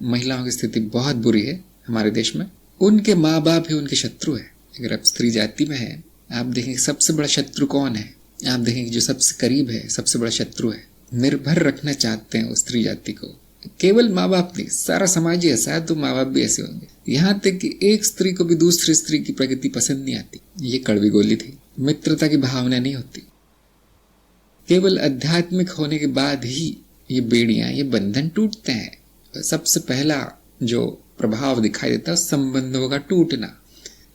महिलाओं की स्थिति बहुत बुरी है हमारे देश में। उनके माँ बाप ही उनके शत्रु है। अगर आप स्त्री जाति में है, आप देखेंगे सबसे बड़ा शत्रु कौन है। आप देखेंगे जो सबसे करीब है, सबसे बड़ा शत्रु है। निर्भर रखना चाहते हैं उस स्त्री जाति को। केवल माँ बाप नहीं, सारा समाज ही ऐसा है, तो माँ बाप भी ऐसे होंगे। यहाँ तक कि एक स्त्री को भी दूसरी स्त्री की प्रगति पसंद नहीं आती। ये कड़वी गोली थी। मित्रता की भावना नहीं होती। केवल आध्यात्मिक होने के बाद ही ये बेड़ियां, ये बंधन टूटते हैं। सबसे पहला जो प्रभाव दिखाई देता है संबंधों का टूटना।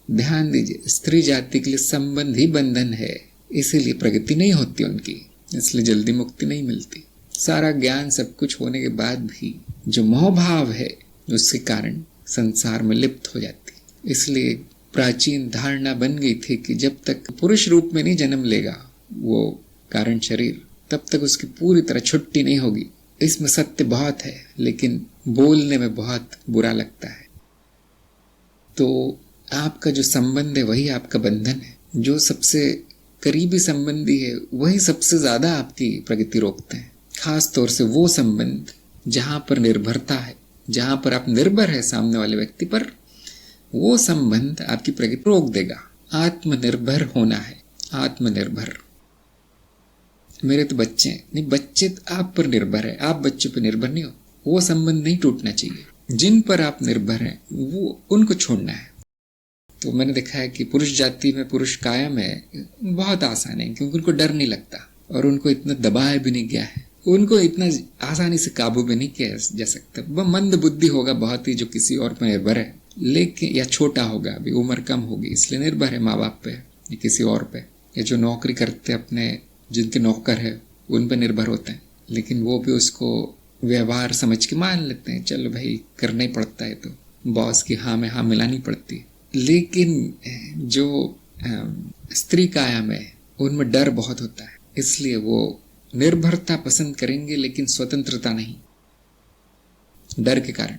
ध्यान दीजिए, स्त्री जाति के लिए संबंध ही बंधन है, इसीलिए प्रगति नहीं होती उनकी, इसलिए जल्दी मुक्ति नहीं मिलती। सारा ज्ञान सब कुछ होने के बाद भी जो मोह भाव है, उसके कारण संसार में लिप्त हो जाती। इसलिए प्राचीन धारणा बन गई थी कि जब तक पुरुष रूप में नहीं जन्म लेगा वो कारण शरीर, तब तक उसकी पूरी तरह छुट्टी नहीं होगी। इसमें सत्य बहुत है, लेकिन बोलने में बहुत बुरा लगता है। तो आपका जो संबंध है वही आपका बंधन है। जो सबसे करीबी संबंधी है वही सबसे ज्यादा आपकी प्रगति रोकते हैं। खास तौर से वो संबंध जहां पर निर्भरता है, जहां पर आप निर्भर है सामने वाले व्यक्ति पर, वो संबंध आपकी प्रगति रोक देगा। आत्मनिर्भर होना है, आत्मनिर्भर। मेरे तो बच्चे हैं, नहीं, बच्चे तो आप पर निर्भर है, आप बच्चों पर निर्भर नहीं हो। वो संबंध नहीं टूटना चाहिए। जिन पर आप निर्भर हैं वो उनको छोड़ना है। तो मैंने देखा है कि पुरुष जाति में पुरुष कायम है बहुत आसान है, क्योंकि उनको डर नहीं लगता और उनको इतना दबाया भी नहीं गया है, उनको इतना आसानी से काबू भी नहीं किया जा सकता। वह मंद बुद्धि होगा बहुत ही जो किसी और पर निर्भर है, लेकिन या छोटा होगा, अभी उम्र कम होगी इसलिए निर्भर है माँ बाप पे या किसी और पे, या जो नौकरी करते अपने जिनके नौकर है उन पे निर्भर होते हैं, लेकिन वो भी उसको व्यवहार समझ के मान लेते हैं, चलो भाई करना ही पड़ता है, तो बॉस की हाँ में हाँ मिलानी पड़ती। लेकिन जो स्त्री कायम है उनमें डर बहुत होता है, इसलिए वो निर्भरता पसंद करेंगे लेकिन स्वतंत्रता नहीं, डर के कारण।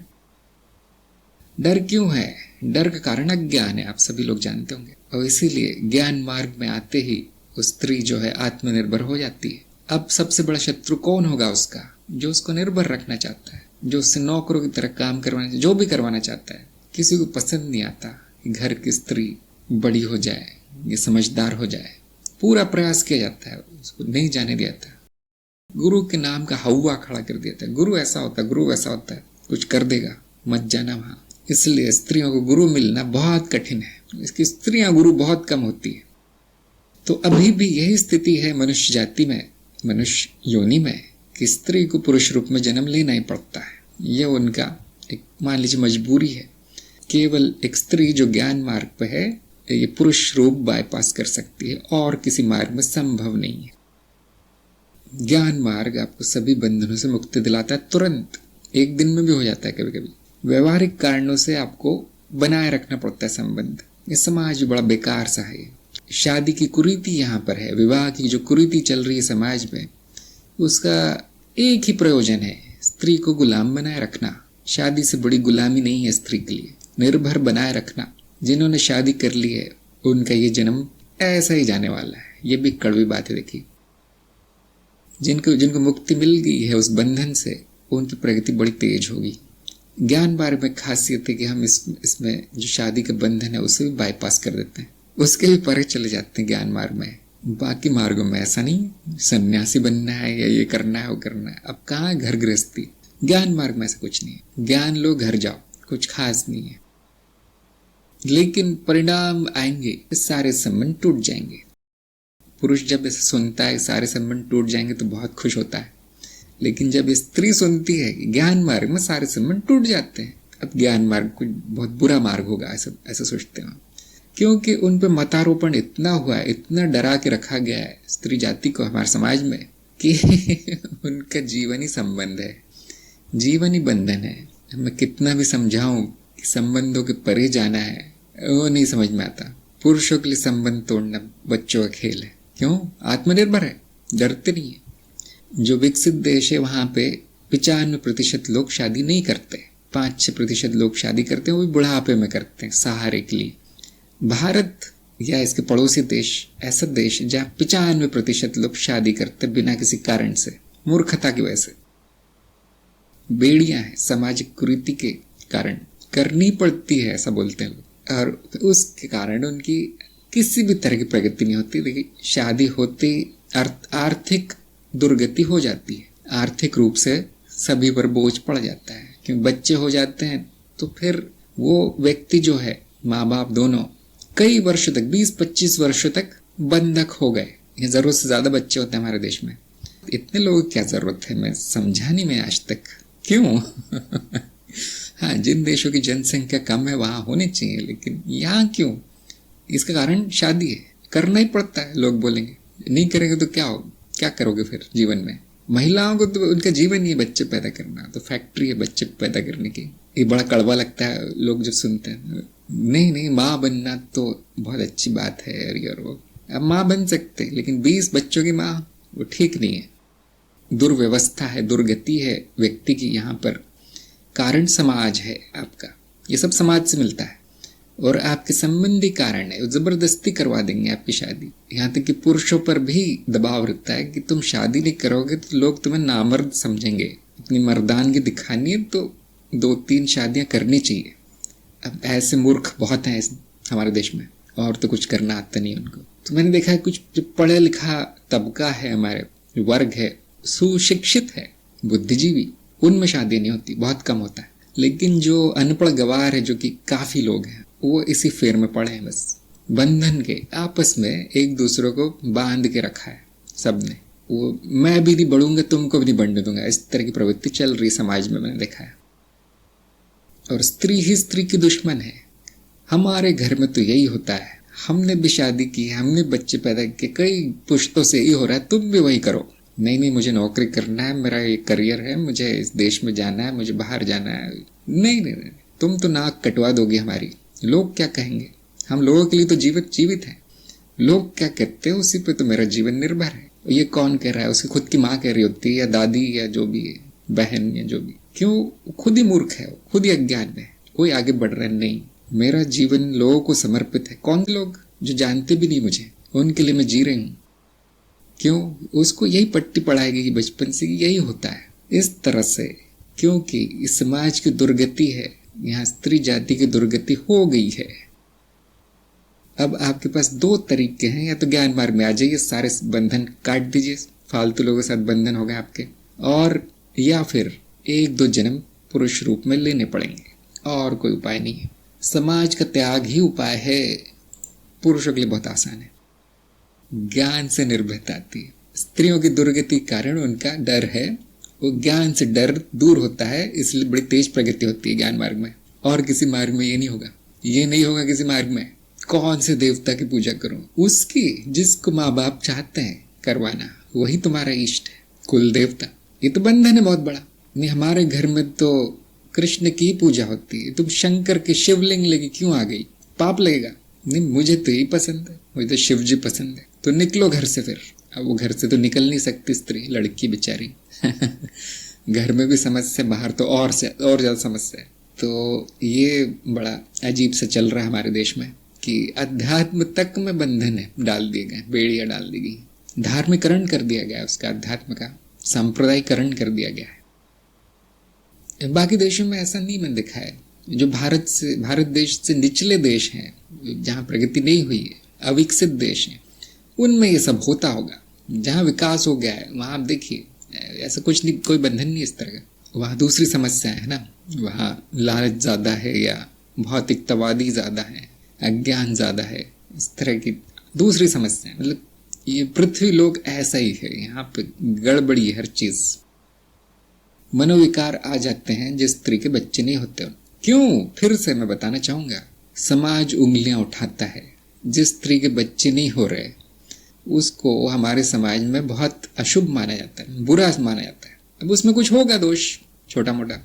डर क्यों है? डर का कारण अज्ञान है, आप सभी लोग जानते होंगे। और इसीलिए ज्ञान मार्ग में आते ही उस स्त्री जो है आत्मनिर्भर हो जाती है। अब सबसे बड़ा शत्रु कौन होगा उसका? जो उसको निर्भर रखना चाहता है, जो उससे नौकरों की तरह काम करवाना, जो भी करवाना चाहता है। किसी को पसंद नहीं आता कि घर की स्त्री बड़ी हो जाए, ये समझदार हो जाए। पूरा प्रयास किया जाता है, उसको नहीं जाने दिया जाता। गुरु के नाम का हवा खड़ा कर दिया था, गुरु ऐसा होता है, गुरु वैसा होता है, कुछ कर देगा, मत जाना वहां। इसलिए स्त्रियों को गुरु मिलना बहुत कठिन है। इसकी स्त्रियां गुरु बहुत कम होती है। तो अभी भी यही स्थिति है मनुष्य जाति में, मनुष्य योनि में, कि स्त्री को पुरुष रूप में जन्म लेना ही पड़ता है। यह उनका एक मान लीजिए मजबूरी है। केवल एक स्त्री जो ज्ञान मार्ग पर है ये पुरुष रूप बाईपास कर सकती है, और किसी मार्ग में संभव नहीं है। ज्ञान मार्ग आपको सभी बंधनों से मुक्ति दिलाता है, तुरंत, एक दिन में भी हो जाता है। कभी कभी व्यवहारिक कारणों से आपको बनाए रखना पड़ता है संबंध। ये समाज बड़ा बेकार सा है। शादी की कुरीति यहाँ पर है, विवाह की जो कुरीति चल रही है समाज में, उसका एक ही प्रयोजन है, स्त्री को गुलाम बनाए रखना। शादी से बड़ी गुलामी नहीं है स्त्री के लिए, निर्भर बनाए रखना। जिन्होंने शादी कर ली है उनका ये जन्म ऐसा ही जाने वाला है। ये भी कड़वी बात है। देखिए, जिनको मुक्ति मिल गई है उस बंधन से, उनकी प्रगति बड़ी तेज होगी। ज्ञान मार्ग में खासियत है कि हम इसमें जो शादी का बंधन है उसे भी बाईपास कर देते हैं, उसके भी परे चले जाते हैं ज्ञान मार्ग में। बाकी मार्गों में ऐसा नहीं, सन्यासी बनना है या ये करना है वो करना है। अब कहाँ घर गृहस्थी? ज्ञान मार्ग में ऐसा कुछ नहीं है। ज्ञान लो घर जाओ, कुछ खास नहीं है, लेकिन परिणाम आएंगे, सारे संबंध टूट जाएंगे। पुरुष जब ऐसे सुनता है सारे संबंध टूट जाएंगे तो बहुत खुश होता है, लेकिन जब स्त्री सुनती है ज्ञान मार्ग में सारे संबंध टूट जाते हैं, अब ज्ञान मार्ग कोई बहुत बुरा मार्ग होगा, ऐसा सोचते हैं। क्योंकि उन पे मतारोपण इतना हुआ है, इतना डरा के रखा गया है स्त्री जाति को हमारे समाज में, कि उनका जीवन ही संबंध है, जीवन ही बंधन है। मैं कितना भी समझाऊं कि संबंधों के परे जाना है, वो नहीं समझ में आता। पुरुषों के लिए संबंध तोड़ना बच्चों का खेल है। क्यों? आत्मनिर्भर है, डरते नहीं है। जो विकसित देश है वहां पे 95% लोग शादी नहीं करते, 5-6% लोग शादी करते हैं, वो भी बुढ़ापे में करते हैं सहारे के लिए। भारत या इसके पड़ोसी देश ऐसा देश जहाँ 95% लोग शादी करते बिना किसी कारण से, मूर्खता की वजह से। बेड़ियां हैं सामाजिक कुरीति के कारण, करनी पड़ती है ऐसा बोलते हैं लोग, और उसके कारण उनकी किसी भी तरह की प्रगति नहीं होती। देखिए, शादी होते आर्थिक दुर्गति हो जाती है, आर्थिक रूप से सभी पर बोझ पड़ जाता है, क्योंकि बच्चे हो जाते हैं तो फिर वो व्यक्ति जो है, माँ बाप दोनों कई वर्षों तक, 20-25 वर्षों तक बंधक हो गए। ये जरूरत से ज्यादा बच्चे होते हैं हमारे देश में। इतने लोगों की क्या जरूरत है, मैं समझा नहीं मैं आज तक क्यों। हाँ, जिन देशों की जनसंख्या कम है वहां होने चाहिए, लेकिन यहाँ क्यों? इसका कारण शादी है, करना ही पड़ता है। लोग बोलेंगे नहीं करेंगे तो क्या हो, क्या करोगे फिर जीवन में? महिलाओं को तो उनका जीवन ही है बच्चे पैदा करना, तो फैक्ट्री है बच्चे पैदा करने की। ये बड़ा कड़वा लगता है लोग जब सुनते हैं। नहीं नहीं, माँ बनना तो बहुत अच्छी बात है यार, वो अब माँ बन सकते, लेकिन 20 बच्चों की माँ, वो ठीक नहीं है। दुर्व्यवस्था है, दुर्गति है व्यक्ति की यहाँ पर। कारण समाज है आपका, ये सब समाज से मिलता है, और आपके संबंधी कारण है, जबरदस्ती करवा देंगे आपकी शादी। यहाँ तक कि पुरुषों पर भी दबाव रहता है कि तुम शादी नहीं करोगे तो लोग तुम्हें नामर्द समझेंगे। अपनी मर्दानगी दिखानी है तो 2-3 शादियां करनी चाहिए। अब ऐसे मूर्ख बहुत हैं हमारे देश में, और तो कुछ करना आता नहीं उनको। तो मैंने देखा है कुछ जो पढ़ा लिखा तबका है, हमारे वर्ग है, सुशिक्षित है, बुद्धिजीवी, उनमें शादी नहीं होती, बहुत कम होता है। लेकिन जो अनपढ़ गवार है, जो कि काफी लोग हैं, वो इसी फेर में पड़े हैं। बस बंधन के आपस में एक दूसरे को बांध के रखा है सबने। वो मैं भी नहीं बढ़ूंगा, तुमको भी नहीं बढ़ने दूंगा, इस तरह की प्रवृत्ति चल रही समाज में, मैंने देखा है। और स्त्री ही स्त्री की दुश्मन है। हमारे घर में तो यही होता है, हमने भी शादी की, हमने बच्चे पैदा किए, कई पुश्तों से यही हो रहा है, तुम भी वही करो। नहीं नहीं, मुझे नौकरी करना है, मेरा ये करियर है, मुझे इस देश में जाना है, मुझे बाहर जाना है। नहीं नहीं नहीं, तुम तो नाक कटवा दोगी हमारी, लोग क्या कहेंगे? हम लोगों के लिए तो जीवित है, लोग क्या कहते हैं उसी पे तो मेरा जीवन निर्भर है। ये कौन कह रहा है? उसकी खुद की माँ कह रही होती है, या दादी, या जो भी है, बहन, या जो भी। क्यों? खुद ही मूर्ख है, खुद ही अज्ञान में, कोई आगे बढ़ रहा है नहीं। मेरा जीवन लोगों को समर्पित है। कौन लोग? जो जानते भी नहीं मुझे, उनके लिए मैं जी रही हूँ। क्यों? उसको यही पट्टी पढ़ाएगी कि बचपन से यही होता है इस तरह से, क्योंकि इस समाज की दुर्गति है, यहाँ स्त्री जाति की दुर्गति हो गई है। अब आपके पास 2 तरीके हैं, या तो ज्ञान मार्ग में आ जाइए, सारे बंधन काट दीजिए, फालतू लोगों के साथ बंधन हो गए आपके, और या फिर 1-2 जन्म पुरुष रूप में लेने पड़ेंगे, और कोई उपाय नहीं है। समाज का त्याग ही उपाय है। पुरुषों के लिए बहुत आसान है, ज्ञान से निर्भयता आती है। स्त्रियों की दुर्गति के कारण उनका डर है, वो ज्ञान से डर दूर होता है, इसलिए बड़ी तेज प्रगति होती है ज्ञान मार्ग में। और किसी मार्ग में ये नहीं होगा, ये नहीं होगा किसी मार्ग में। कौन से देवता की पूजा करूं? उसकी जिसको माँ बाप चाहते हैं करवाना, वही तुम्हारा इष्ट है, कुल देवता। ये तो बंधन है बहुत बड़ा। नहीं, हमारे घर में तो कृष्ण की पूजा होती है, तुम शंकर के शिवलिंग लेके क्यों आ गई? पाप लगेगा। नहीं, मुझे तो यही पसंद है, मुझे तो शिव जी पसंद है। तो निकलो घर से फिर। अब वो घर से तो निकल नहीं सकती स्त्री, लड़की बेचारी। घर में भी समस्या, बाहर तो और ज्यादा समस्या है। तो ये बड़ा अजीब सा चल रहा है हमारे देश में कि अध्यात्म तक में बंधन है, डाल दिए गए, बेड़ियां डाल दी गई, धार्मिकरण कर दिया गया उसका, अध्यात्म का सांप्रदायिकरण कर दिया गया है। बाकी देशों में ऐसा नहीं मैंने देखा है। जो भारत देश से निचले देश हैं, जहाँ प्रगति नहीं हुई है, अविकसित देश हैं, उनमें ये सब होता होगा। जहाँ विकास हो गया है वहाँ आप देखिए ऐसा कुछ नहीं, कोई बंधन नहीं इस तरह का। वहाँ दूसरी समस्या है ना, वहाँ लालच ज्यादा है, या भौतिकतावादी ज्यादा है, अज्ञान ज्यादा है, इस तरह की दूसरी समस्या है। मतलब ये पृथ्वी लोग ऐसा ही है, यहाँ पे गड़बड़ी है हर चीज। मनोविकार आ जाते हैं जिस स्त्री के बच्चे नहीं होते। क्यों? फिर से मैं बताना चाहूंगा, समाज उंगलियां उठाता है। जिस स्त्री के बच्चे नहीं हो रहे उसको हमारे समाज में बहुत अशुभ माना जाता है, बुरा माना जाता है। अब उसमें कुछ होगा दोष छोटा मोटा,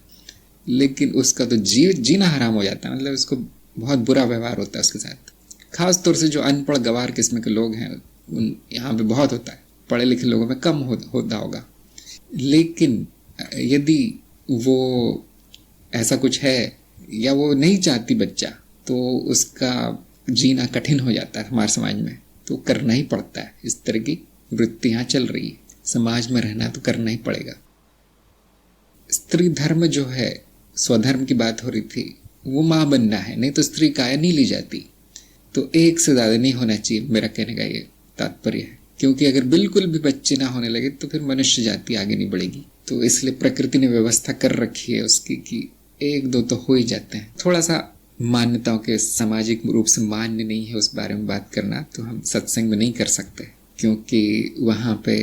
लेकिन उसका तो जीना हराम हो जाता है। मतलब उसको बहुत बुरा व्यवहार होता है उसके साथ। खास तौर से जो अनपढ़ गवार किस्म के लोग हैं, उन यहाँ पे बहुत होता है, पढ़े लिखे लोगों में कम होता होगा। लेकिन यदि वो ऐसा कुछ है, या वो नहीं चाहती बच्चा, तो उसका जीना कठिन हो जाता है हमारे समाज में। तो करना ही पड़ता है। इस तरह की वृत्तियां चल रही है, समाज में रहना तो करना ही पड़ेगा। स्त्री धर्म जो है, स्वधर्म की बात हो रही थी, वो माँ बनना है, नहीं तो स्त्री काया नहीं ली जाती। तो एक से ज़्यादा नहीं होना चाहिए, मेरा कहने का ये तात्पर्य है। क्योंकि अगर बिल्कुल भी बच्चे ना होने लगे तो फिर मनुष्य जाति आगे नहीं बढ़ेगी। तो इसलिए प्रकृति ने व्यवस्था कर रखी है उसकी कि एक दो तो हो ही जाते हैं। थोड़ा सा मान्यताओं के सामाजिक रूप से मान्य नहीं है उस बारे में बात करना, तो हम सत्संग में नहीं कर सकते, क्योंकि वहाँ पे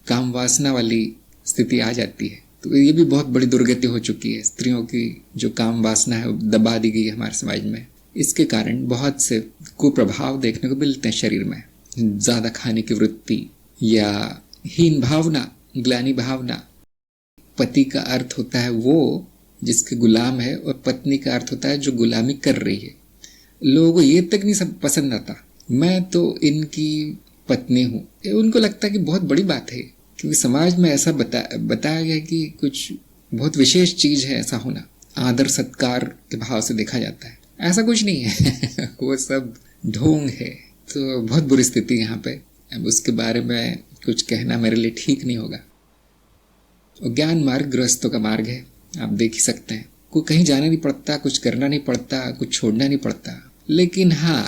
काम वासना वाली स्थिति आ जाती है। तो ये भी बहुत बड़ी दुर्गति हो चुकी है। स्त्रियों की जो काम वासना है वो दबा दी गई है हमारे समाज में। इसके कारण बहुत से कुप्रभाव देखने को मिलते हैं शरीर में। ज़्यादा खाने की वृत्ति या हीन भावना, ग्लानि भावना। पति का अर्थ होता है वो जिसके गुलाम है, और पत्नी का अर्थ होता है जो गुलामी कर रही है। लोगों को ये तक नहीं सब पसंद आता, मैं तो इनकी पत्नी हूँ। उनको लगता है कि बहुत बड़ी बात है, क्योंकि समाज में ऐसा बताया गया कि कुछ बहुत विशेष चीज़ है ऐसा होना, आदर सत्कार के भाव से देखा जाता है। ऐसा कुछ नहीं है वो सब ढोंग है। तो बहुत बुरी स्थिति यहाँ पे। अब उसके बारे में कुछ कहना मेरे लिए ठीक नहीं होगा। ज्ञान मार्ग गृहस्थों का मार्ग है, आप देख ही सकते हैं। कोई कहीं जाना नहीं पड़ता, कुछ करना नहीं पड़ता, कुछ छोड़ना नहीं पड़ता। लेकिन हाँ,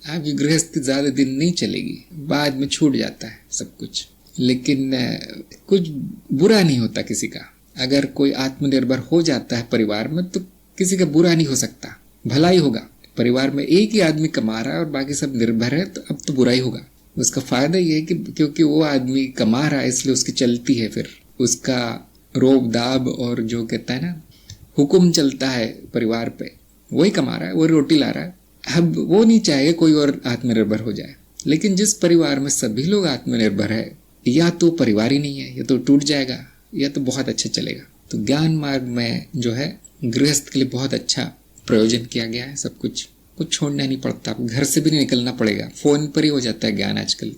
आपकी गृहस्थी ज़्यादा दिन नहीं चलेगी, बाद में छूट जाता है सब कुछ। लेकिन कुछ बुरा नहीं होता किसी का। अगर कोई आत्मनिर्भर हो जाता है परिवार में तो किसी का बुरा नहीं हो सकता, भला ही होगा। परिवार में एक ही आदमी कमा रहा है और बाकी सब निर्भर है, तो अब तो बुरा ही होगा। उसका फायदा ये है कि क्योंकि वो आदमी कमा रहा है इसलिए उसकी चलती है, फिर उसका रोब दाब और जो कहता है ना हुक्म चलता है परिवार पे, वही कमा रहा है, वही रोटी ला रहा है। अब वो नहीं चाहेगा कोई और आत्मनिर्भर हो जाए। लेकिन जिस परिवार में सभी लोग आत्मनिर्भर है, या तो परिवार ही नहीं है, या तो टूट जाएगा, या तो बहुत अच्छा चलेगा। तो ज्ञान मार्ग में जो है गृहस्थ के लिए बहुत अच्छा प्रयोजन किया गया है। सब कुछ छोड़ना नहीं पड़ता, घर से भी नहीं निकलना पड़ेगा, फोन पर ही हो जाता है ज्ञान आजकल।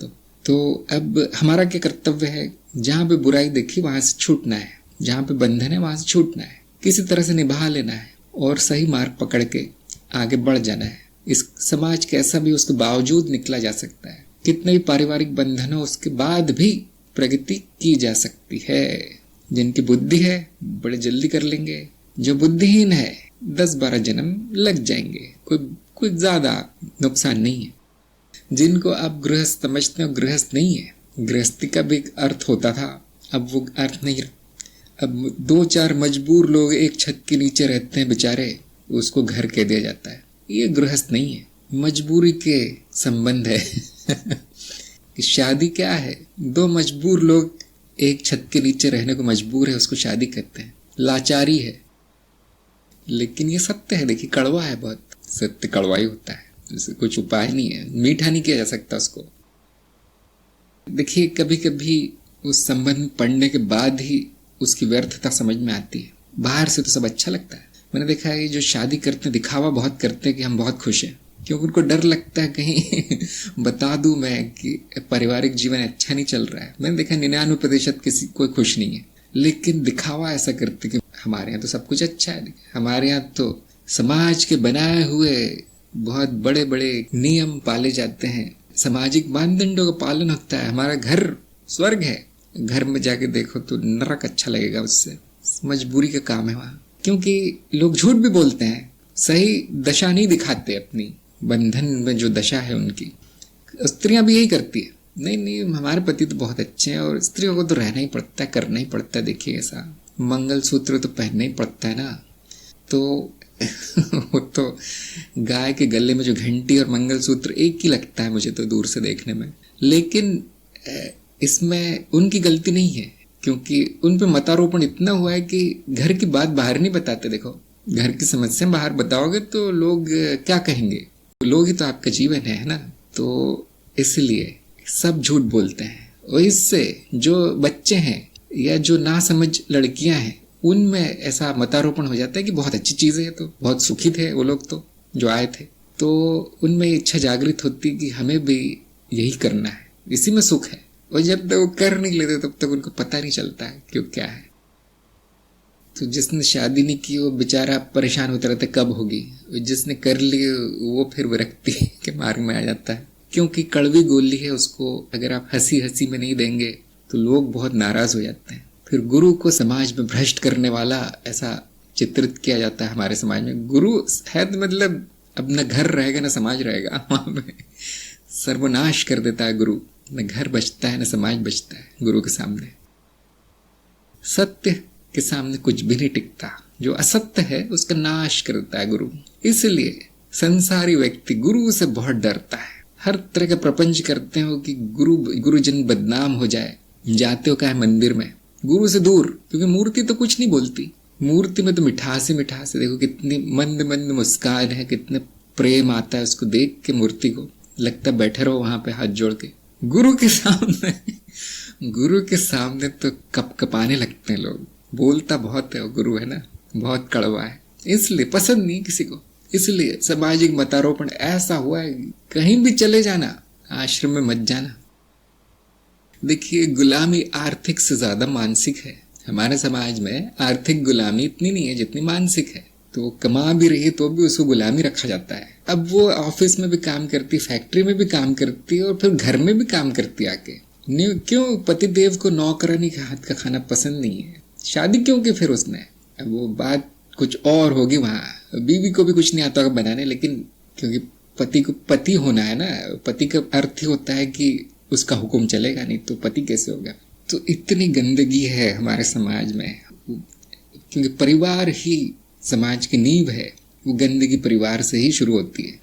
तो अब हमारा क्या कर्तव्य है, जहाँ पे बुराई देखी वहां से छूटना है, जहाँ पे बंधन है वहां से छूटना है, किसी तरह से निभा लेना है और सही मार्ग पकड़ के आगे बढ़ जाना है। इस समाज कैसा भी उसके बावजूद निकला जा सकता है, कितने भी पारिवारिक बंधन हो उसके बाद भी प्रगति की जा सकती है। जिनकी बुद्धि है बड़े जल्दी कर लेंगे, जो बुद्धिहीन है 10-12 जन्म लग जाएंगे, कोई ज्यादा नुकसान नहीं है। जिनको आप गृहस्थ समझते हो, गृहस्थ नहीं है। गृहस्थी का भी एक अर्थ होता था, अब वो अर्थ नहीं रहा। अब 2-4 मजबूर लोग एक छत के नीचे रहते हैं बेचारे, उसको घर कह दिया जाता है। ये गृहस्थ नहीं है, मजबूरी के संबंध है कि शादी क्या है, 2 मजबूर लोग एक छत के नीचे रहने को मजबूर है, उसको शादी कहते हैं। लाचारी है, लेकिन ये सत्य है। देखिए कड़वा है, बहुत सत्य कड़वा ही होता है, इससे कुछ उपाय नहीं है, मीठा नहीं किया जा सकता उसको। देखिए कभी कभी उस संबंध में पढ़ने के बाद ही उसकी व्यर्थता समझ में आती है। बाहर से तो सब अच्छा लगता है। मैंने देखा है जो शादी करते हैं दिखावा बहुत करते हैं कि हम बहुत खुश हैं, क्योंकि उनको डर लगता है कहीं बता दूं मैं कि पारिवारिक जीवन अच्छा नहीं चल रहा है। मैंने देखा 99% किसी कोई खुश नहीं है, लेकिन दिखावा ऐसा करते कि हमारे यहाँ तो सब कुछ अच्छा है, हमारे यहाँ तो समाज के बनाए हुए बहुत बड़े बड़े नियम पाले जाते हैं, सामाजिक मानदंडों का पालन होता है, हमारा घर स्वर्ग है। घर में जाके देखो तो नरक अच्छा लगेगा उससे। मजबूरी का काम है वहाँ, क्योंकि लोग झूठ भी बोलते हैं, सही दशा नहीं दिखाते अपनी, बंधन में जो दशा है उनकी। स्त्रियां भी यही करती है, नहीं हमारे पति तो बहुत अच्छे हैं, और स्त्रियों को तो रहना ही पड़ता है, करना ही पड़ता है। देखिए ऐसा मंगलसूत्र तो पहनना ही पड़ता है ना, तो वो तो गाय के गले में जो घंटी और मंगलसूत्र एक ही लगता है मुझे तो दूर से देखने में। लेकिन इसमें उनकी गलती नहीं है, क्योंकि उन पे मतारोपण इतना हुआ है कि घर की बात बाहर नहीं बताते। देखो घर की समस्या बाहर बताओगे तो लोग क्या कहेंगे, लोग ही तो आपका जीवन है ना। तो इसलिए सब झूठ बोलते हैं, और इससे जो बच्चे हैं या जो नासमझ लड़कियां हैं उनमें ऐसा मतारोपण हो जाता है कि बहुत अच्छी चीज है, तो बहुत सुखी थे वो लोग तो जो आए थे, तो उनमें इच्छा जागृत होती कि हमें भी यही करना है, इसी में सुख है। और जब तक वो कर नहीं लेते तब तक उनको पता नहीं चलता है क्यों क्या है। तो जिसने शादी नहीं की वो बेचारा परेशान होता रहता है कब होगी, जिसने कर ली वो फिर विरक्ति के मार्ग में आ जाता है, क्योंकि कड़वी गोली है, उसको अगर आप हंसी हंसी में नहीं देंगे तो लोग बहुत नाराज हो जाते हैं, फिर गुरु को समाज में भ्रष्ट करने वाला ऐसा चित्रित किया जाता है हमारे समाज में। गुरु है तो मतलब अब न घर रहेगा न समाज रहेगा, वहां पे सर्वनाश कर देता है गुरु। न घर बचता है न समाज बचता है गुरु के सामने। सत्य के सामने कुछ भी नहीं टिकता, जो असत्य है उसका नाश कर देता है गुरु। इसलिए संसारी व्यक्ति गुरु से बहुत डरता है। हर तरह का प्रपंच करते हो कि गुरुजन बदनाम हो जाए। जाते हो क्या है मंदिर में, गुरु से दूर, क्योंकि मूर्ति तो कुछ नहीं बोलती। मूर्ति में तो मिठास ही मिठास है। देखो कितनी मंद मंद मुस्कान है, कितने प्रेम आता है उसको देख के। मूर्ति को लगता है बैठे रहो वहां पे हाथ जोड़ के। गुरु के सामने तो कपाने लगते हैं लोग। बोलता बहुत है वो गुरु, है ना, बहुत कड़वा है, इसलिए पसंद नहीं किसी को। इसलिए सामाजिक मतारोपण ऐसा हुआ है, कहीं भी चले जाना आश्रम में मत जाना। देखिए गुलामी आर्थिक से ज्यादा मानसिक है। हमारे समाज में आर्थिक गुलामी इतनी नहीं है जितनी मानसिक है। तो कमा भी रही है तो भी उसको गुलामी रखा जाता है। अब वो ऑफिस में भी काम करती, फैक्ट्री में भी काम करती और फिर घर में भी काम करती आके। क्यों पतिदेव को नौकरानी के हाथ का खाना पसंद नहीं है? शादी क्यों की फिर उसने? अब वो बात कुछ और होगी वहां। बीवी को भी कुछ नहीं आता होगा बनाने, लेकिन क्योंकि पति को पति होना है ना, पति का अर्थ ही होता है कि उसका हुक्म चलेगा, नहीं तो पति कैसे होगा। तो इतनी गंदगी है हमारे समाज में, क्योंकि परिवार ही समाज की नींव है। वो गंदगी परिवार से ही शुरू होती है।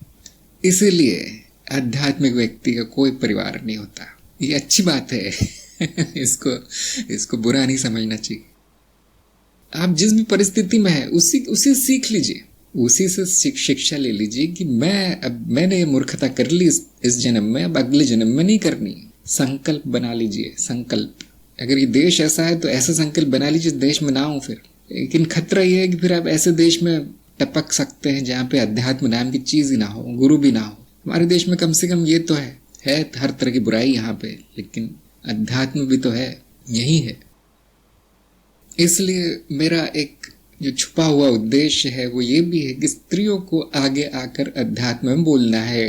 इसीलिए आध्यात्मिक व्यक्ति का कोई परिवार नहीं होता। ये अच्छी बात है। इसको बुरा नहीं समझना चाहिए। आप जिस भी परिस्थिति में है उसी सीख लीजिए, उसी से शिक्षा ले लीजिए कि मैंने ये मूर्खता कर ली इस जन्म में, अब अगले जन्म में नहीं करनी। संकल्प बना लीजिए, संकल्प। अगर ये देश ऐसा है तो ऐसा संकल्प बना लीजिए देश में ना हो फिर। लेकिन खतरा ये है कि फिर आप ऐसे देश में टपक सकते हैं जहाँ पे अध्यात्म नाम की चीज ही ना हो, गुरु भी ना हो। हमारे देश में कम से कम ये तो है हर तरह की बुराई यहाँ पे, लेकिन अध्यात्म भी तो है, यही है। इसलिए मेरा एक जो छुपा हुआ उद्देश्य है वो ये भी है कि स्त्रियों को आगे आकर अध्यात्म में बोलना है।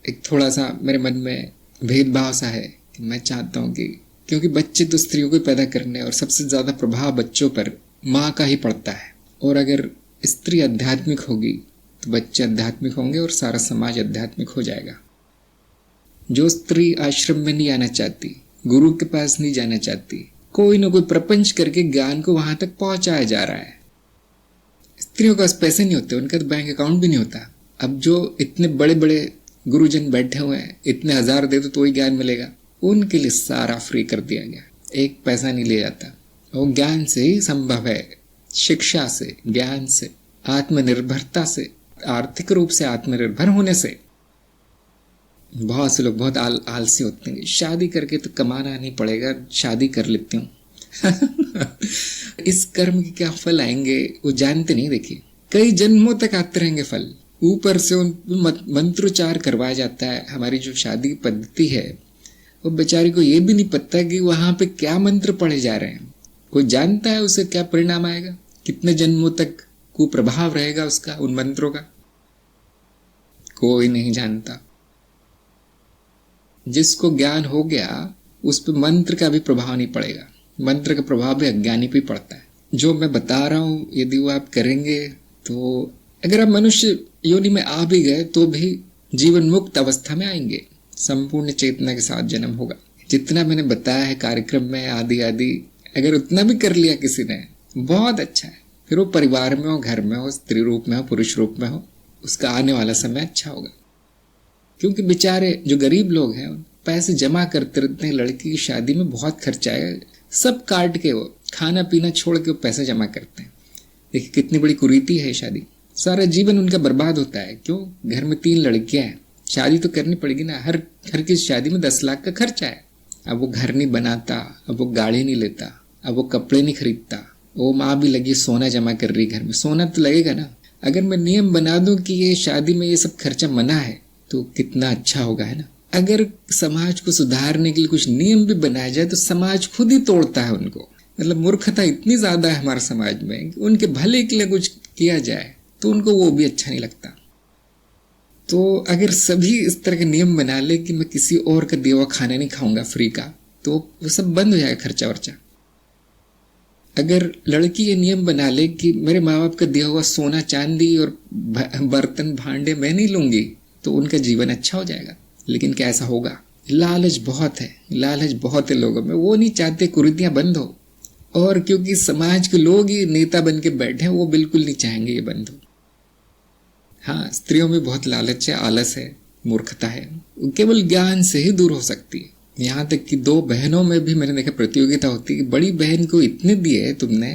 एक थोड़ा सा मेरे मन में भेदभाव सा है कि मैं चाहता हूँ कि, क्योंकि बच्चे तो स्त्रियों को पैदा करने और सबसे ज्यादा प्रभाव बच्चों पर माँ का ही पड़ता है। और अगर स्त्री आध्यात्मिक होगी तो बच्चे आध्यात्मिक होंगे और सारा समाज आध्यात्मिक हो जाएगा। जो स्त्री आश्रम में नहीं आना चाहती, गुरु के पास नहीं जाना चाहती, कोई ना कोई प्रपंच करके ज्ञान को वहां तक पहुंचाया जा रहा है। स्त्रियों के पास पैसे नहीं होते, उनका तो बैंक अकाउंट भी नहीं होता। अब जो इतने बड़े बड़े गुरुजन बैठे हुए हैं, इतने हजार दे दो तो ही ज्ञान मिलेगा, उनके लिए सारा फ्री कर दिया गया, एक पैसा नहीं लिया जाता। वो ज्ञान से ही संभव है, शिक्षा से, ज्ञान से, आत्मनिर्भरता से, आर्थिक रूप से आत्मनिर्भर होने से। बहुत से लोग बहुत आलसी होते हैं, शादी करके तो कमाना नहीं पड़ेगा, शादी कर लेती हूँ। इस कर्म के क्या फल आएंगे वो जानते नहीं। देखिए कई जन्मों तक आते रहेंगे फल, ऊपर से उन मंत्रोच्चार करवाया जाता है। हमारी जो शादी पद्धति है वो बेचारी को ये भी नहीं पता कि वहां पे क्या मंत्र पढ़े जा रहे हैं। कोई जानता है उसे क्या परिणाम आएगा, कितने जन्मों तक कुप्रभाव रहेगा उसका, उन मंत्रों का? कोई नहीं जानता। जिसको ज्ञान हो गया उस पर मंत्र का भी प्रभाव नहीं पड़ेगा, मंत्र का प्रभाव भी अज्ञानी पे पड़ता है। जो मैं बता रहा हूं यदि वो आप करेंगे तो अगर आप मनुष्य योनि में आ भी गए तो भी जीवन मुक्त अवस्था में आएंगे, संपूर्ण चेतना के साथ जन्म होगा। जितना मैंने बताया है कार्यक्रम में आदि आदि, अगर उतना भी कर लिया किसी ने, बहुत अच्छा है। फिर वो परिवार में हो, घर में हो, स्त्री रूप में हो, पुरुष रूप में हो, उसका आने वाला समय अच्छा होगा। क्योंकि बेचारे जो गरीब लोग हैं पैसे जमा करते रहते हैं, लड़की की शादी में बहुत खर्चा है, सब काट के वो खाना पीना छोड़ के वो पैसे जमा करते हैं। देखिए कितनी बड़ी कुरीति है शादी, सारा जीवन उनका बर्बाद होता है। क्यों? घर में 3 लड़कियां हैं, शादी तो करनी पड़ेगी ना। हर की शादी में 10 लाख का खर्चा है। अब वो घर नहीं बनाता, अब वो गाड़ी नहीं लेता, अब वो कपड़े नहीं खरीदता, वो माँ भी लगी सोना जमा कर रही घर में। सोना तो लगेगा ना। अगर मैं नियम बना दूं कि ये शादी में ये सब खर्चा मना है तो कितना अच्छा होगा, है ना। अगर समाज को सुधारने के लिए कुछ नियम भी बनाया जाए तो समाज खुद ही तोड़ता है उनको। मतलब मूर्खता इतनी ज्यादा है हमारे समाज में कि उनके भले के लिए कुछ किया जाए तो उनको वो भी अच्छा नहीं लगता। तो अगर सभी इस तरह के नियम बना ले कि मैं किसी और का दिया हुआ खाना नहीं खाऊंगा फ्री का, तो वो सब बंद हो जाएगा खर्चा वर्चा। अगर लड़की ये नियम बना ले कि मेरे माँ बाप का दिया हुआ सोना चांदी और बर्तन भांडे मैं नहीं लूंगी, तो उनका जीवन अच्छा हो जाएगा। लेकिन क्या ऐसा होगा? लालच बहुत है, लालच बहुत है लोगों में। वो नहीं चाहते कुरीतियां बंद हो, और क्योंकि समाज के लोग ही नेता बन के बैठे हैं, वो बिल्कुल नहीं चाहेंगे ये बंद हो। हाँ, स्त्रियों में बहुत लालच है, आलस है, मूर्खता है, केवल ज्ञान से ही दूर हो सकती है। यहाँ तक कि दो बहनों में भी मैंने देखा प्रतियोगिता होती है कि बड़ी बहन को इतने दिए तुमने,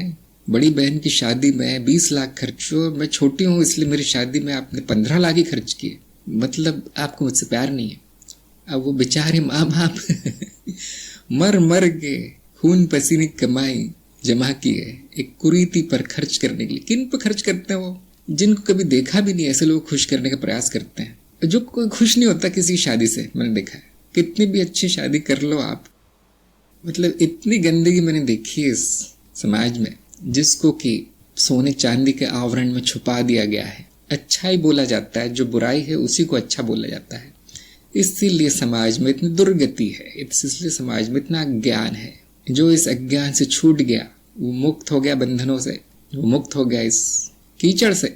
बड़ी बहन की शादी में 20 लाख खर्च हो, मैं छोटी हूँ इसलिए मेरी शादी में आपने 15 लाख ही खर्च किए, मतलब आपको मुझसे प्यार नहीं है। अब वो बेचारे माँ बाप मर मर के खून पसीने कमाई जमा की है एक कुरीति पर खर्च करने के लिए। किन पर खर्च करते हैं? वो जिनको कभी देखा भी नहीं, ऐसे लोग खुश करने का प्रयास करते हैं। जो कोई खुश नहीं होता किसी शादी से, मैंने देखा है। कितनी भी अच्छी शादी कर लो आप, मतलब इतनी गंदगी मैंने देखी है इस समाज में, जिसको कि सोने चांदी के आवरण में छुपा दिया गया है। अच्छा ही बोला जाता है, जो बुराई है उसी को अच्छा बोला जाता है। इसीलिए समाज में इतनी दुर्गति है, इसलिए समाज में इतना अज्ञान है। जो इस अज्ञान से छूट गया वो मुक्त हो गया बंधनों से, वो मुक्त हो गया इस कीचड़ से।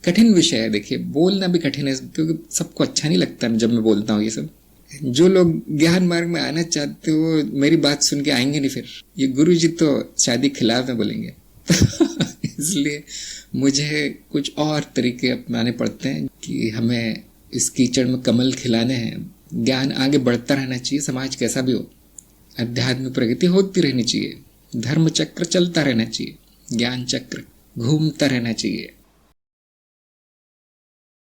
कठिन विषय है, देखिए बोलना भी कठिन है, क्योंकि सबको अच्छा नहीं लगता जब मैं बोलता हूँ ये सब। जो लोग ज्ञान मार्ग में आना चाहते हो मेरी बात सुन के आएंगे नहीं, फिर ये गुरु जी तो शादी खिलाफ में बोलेंगे इसलिए मुझे कुछ और तरीके अपनाने पड़ते हैं कि हमें इस कीचड़ में कमल खिलाने हैं। ज्ञान आगे बढ़ता रहना चाहिए, समाज कैसा भी हो, आध्यात्मिक प्रगति होती रहनी चाहिए, धर्म चक्र चलता रहना चाहिए, ज्ञान चक्र घूमता रहना चाहिए।